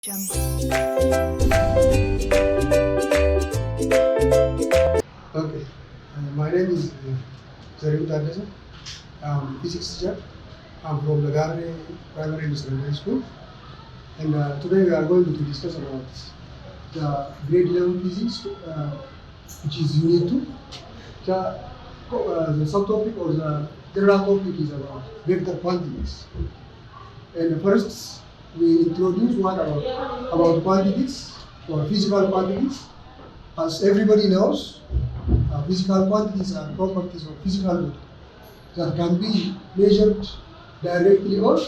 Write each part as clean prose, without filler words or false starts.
Okay, my name is Zarim Tadeza. I'm a physics teacher. I'm from Lagare Primary and Secondary School. And today we are going to discuss about the grade 11 physics, which is unit 2. The subtopic or the general topic is about vector quantities. And first, we introduce what about quantities or physical quantities. As everybody knows, physical quantities are properties of physical body that can be measured directly or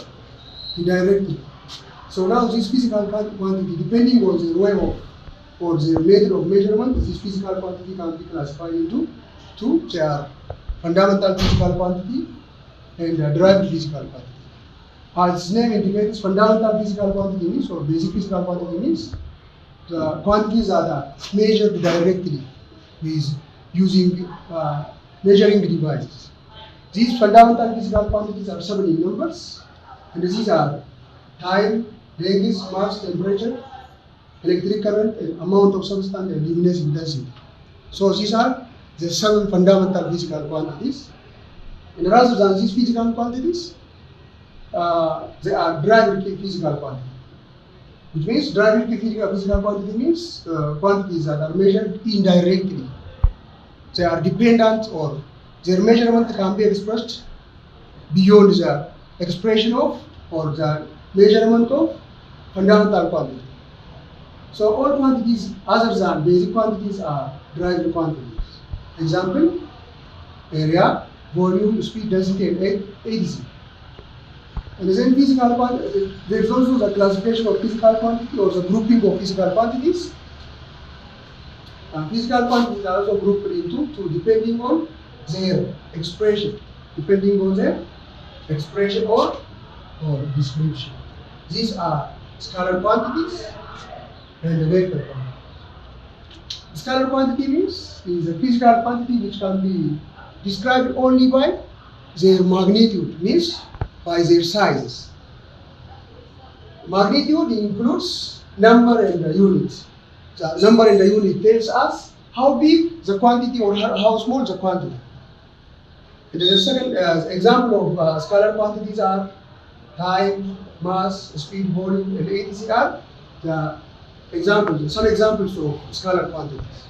indirectly. So now this physical quantity, depending on the way of or the method of measurement, this physical quantity can be classified into two. They are fundamental physical quantity and derived physical quantity. As its name indicates, fundamental physical quantity means, or basic physical quantity means, the quantities that are measured directly with using measuring devices. These fundamental physical quantities are 7 in numbers, and these are time, length, mass, temperature, electric current, and amount of substance, and luminous intensity. So these are the 7 fundamental physical quantities. And rather than these physical quantities, they are derived physical quantity, which means derived physical quantity means quantities that are measured indirectly. They are dependent, or their measurement can be expressed beyond the expression of or the measurement of fundamental quantity. So all quantities other than basic quantities are derived quantities. Example: area, volume, speed, density, and ADC. And then physical quantity, there is also the classification of physical quantity or the grouping of physical quantities. Physical quantities are also grouped into two depending on their expression, or description. These are scalar quantities and the vector quantity. Scalar quantity means is a physical quantity which can be described only by their magnitude, means by their sizes. Magnitude includes number and the unit. The number and the unit tells us how big the quantity or how small the quantity. And the second example of scalar quantities are time, mass, speed, volume, and etc. are the examples, some examples of scalar quantities.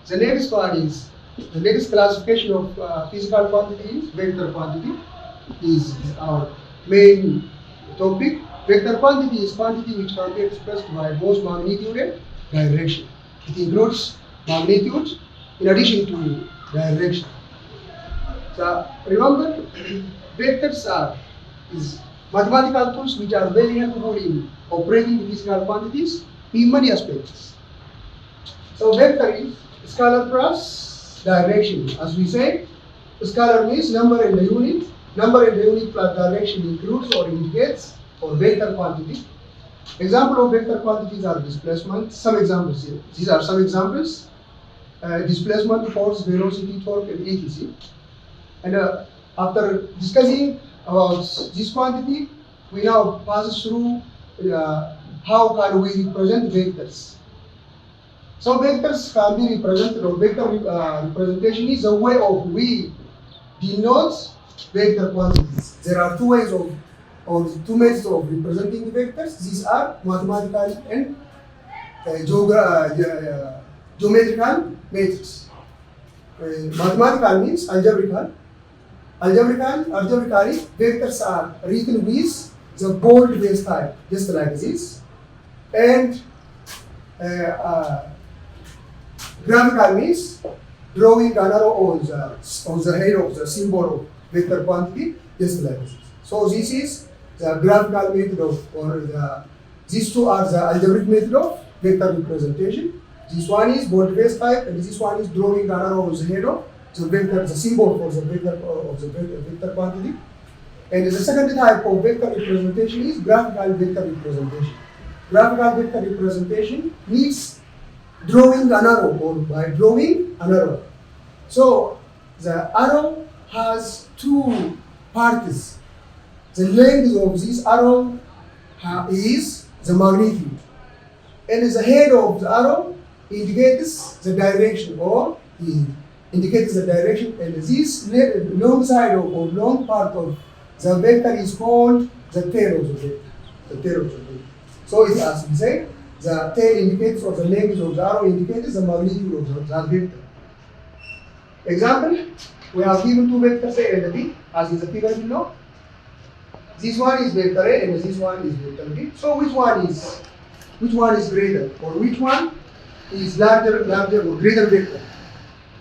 The next one is the next classification of physical quantity is vector quantity. Is our main topic. Vector quantity is quantity which can be expressed by both magnitude and direction. It includes magnitude in addition to direction. So remember, vectors are mathematical tools which are very helpful in operating physical quantities in many aspects. So vector is scalar plus direction. As we say, scalar means number and the unit. Number and the unit plus direction includes or indicates or vector quantity. Example of vector quantities are displacement. Some examples here. These are some examples. Displacement, force, velocity, torque, and etc. And after discussing about this quantity, we now pass through how can we represent vectors. So vectors can be represented, or vector representation is a way of we denote vector quantities. There are two ways of, or two methods of representing vectors. These are mathematical and geometrical methods. Mathematical means algebraical. Algebraically, vectors are written with the bold base type, just like this. And graphical means drawing an arrow on the head of the symbol of vector quantity, just like this. So this is the graphical method of, or these two are the algebraic method of vector representation. This one is bold base type, and this one is drawing an arrow on the head of the vector, the symbol for the vector of the vector quantity. And the second type of vector representation is graphical vector representation. Graphical vector representation means drawing an arrow, or by drawing an arrow. So the arrow has two parts. The length of this arrow is the magnitude. And the head of the arrow indicates the direction, or indicates the direction, and this long side or long part of the vector is called the tail of the vector. The tail of the vector. So it, as we say, the tail indicates, or the length of the arrow indicates the magnitude of the vector. Example, we have given two vectors A and B, as in the figure below. This one is vector A and this one is vector B. So which one is greater, or which one is larger or greater vector?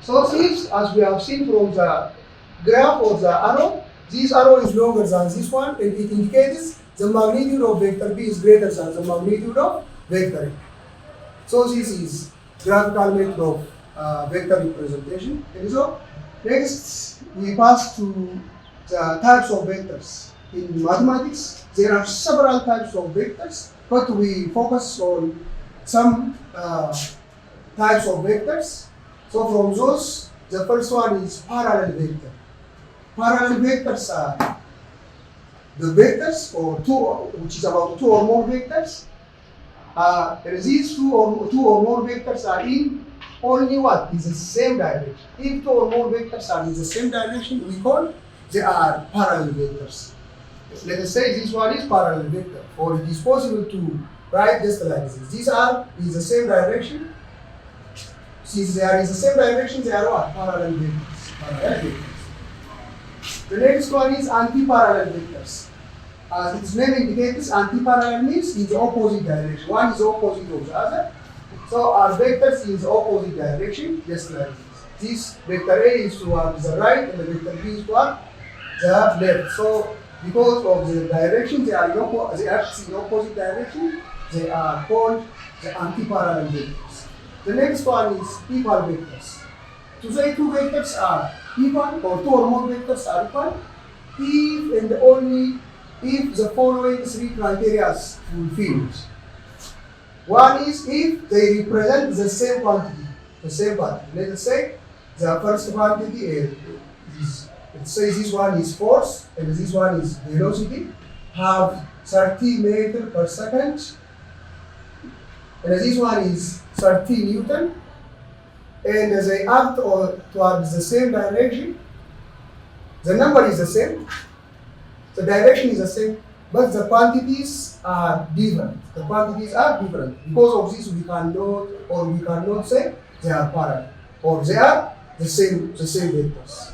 So since, as we have seen from the graph or the arrow, this arrow is longer than this one, and it indicates the magnitude of vector B is greater than the magnitude of vector A. So this is graphical method of vector representation. And so next we pass to the types of vectors. In mathematics, there are several types of vectors, but we focus on some types of vectors. So from those, the first one is parallel vector. Parallel vectors are the vectors, or which is about two or more vectors. These two or more vectors are in only what is the same direction. If two or more vectors are in the same direction, we call they are parallel vectors. Let us say this one is parallel vector, or it is possible to write just like this. These are in the same direction. Since they are in the same direction, they are what? Parallel vectors. Parallel vectors. The next one is anti-parallel vectors. As its name indicates, anti-parallel means in the opposite direction. One is opposite of the other. So our vectors in the opposite direction, just like this. This vector A is towards the right, and the vector B is towards the left. So because of the direction, they are in opposite direction, they are called the anti-parallel vectors. The next one is equal vectors. To say two vectors are equal, or two or more vectors are equal, if and only if the following three criteria are fulfilled. One is if they represent the same quantity. Let us say the first quantity is, let's say this one is force and this one is velocity, have 30 meters per second, and this one is 30 Newton, and they act towards the same direction. The number is the same, the direction is the same, but the quantities are different. Because of this, we cannot say they are parallel, or they are the same vectors.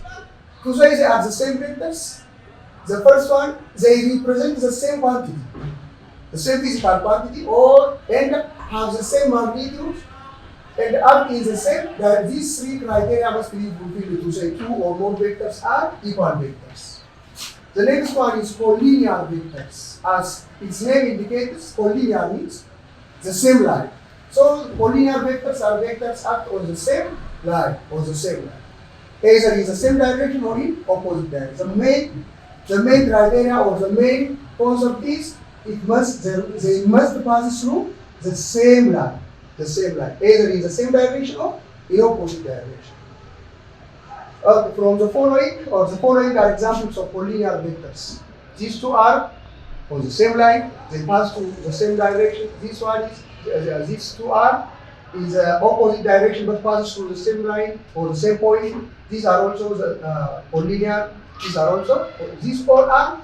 To say they are the same vectors, the first one, they represent the same quantity, the same physical quantity, and have the same magnitude, and act in the same. That these three criteria must be fulfilled to say two or more vectors are equal vectors. The next one is collinear vectors. As its name indicates, collinear means the same line. So collinear vectors are vectors act on the same line, either in the same direction or in opposite direction. The main criteria or the main concept is they must pass through the same line, either in the same direction or in opposite direction. From the following are examples of collinear vectors. These two are on the same line, they pass through the same direction. This one is, these two are in the opposite direction but passes through the same line or the same point. These are also the collinear. These all are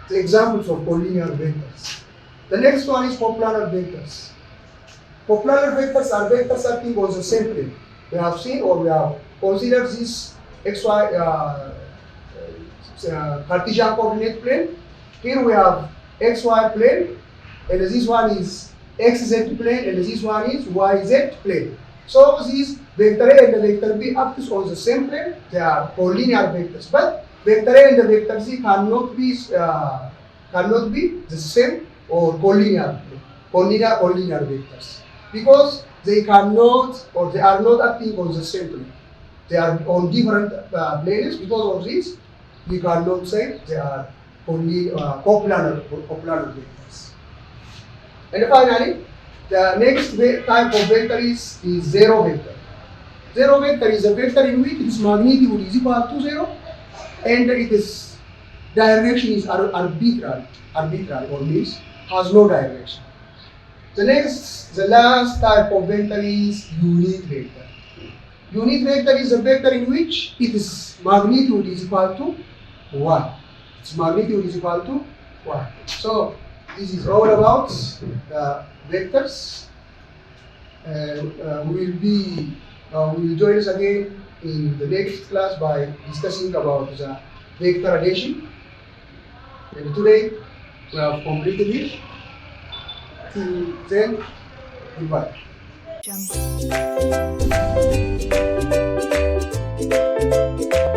the examples of collinear vectors. The next one is coplanar vectors. Coplanar vectors are vectors acting on the same plane. We have seen, or we have considered this xy Cartesian coordinate plane. Here we have xy plane, and this one is xz plane, and this one is yz plane. So these vector A and the vector B act on the same plane. They are collinear vectors, but vector A and the vector C cannot be the same or collinear vectors, because they cannot, or they are not acting on the same plane. They are on different planes. Because of this, we cannot say they are only coplanar vectors. And finally, the next type of vector is zero vector. Zero vector is a vector in which its magnitude is equal to 0, and its direction is arbitrary, or means has no direction. The last type of vector is unit vector. Unit vector is a vector in which its magnitude is equal to 1. Its magnitude is equal to 1. So this is all about vectors. We will join us again in the next class by discussing about the vector addition. And today we have completed it. Till then, goodbye.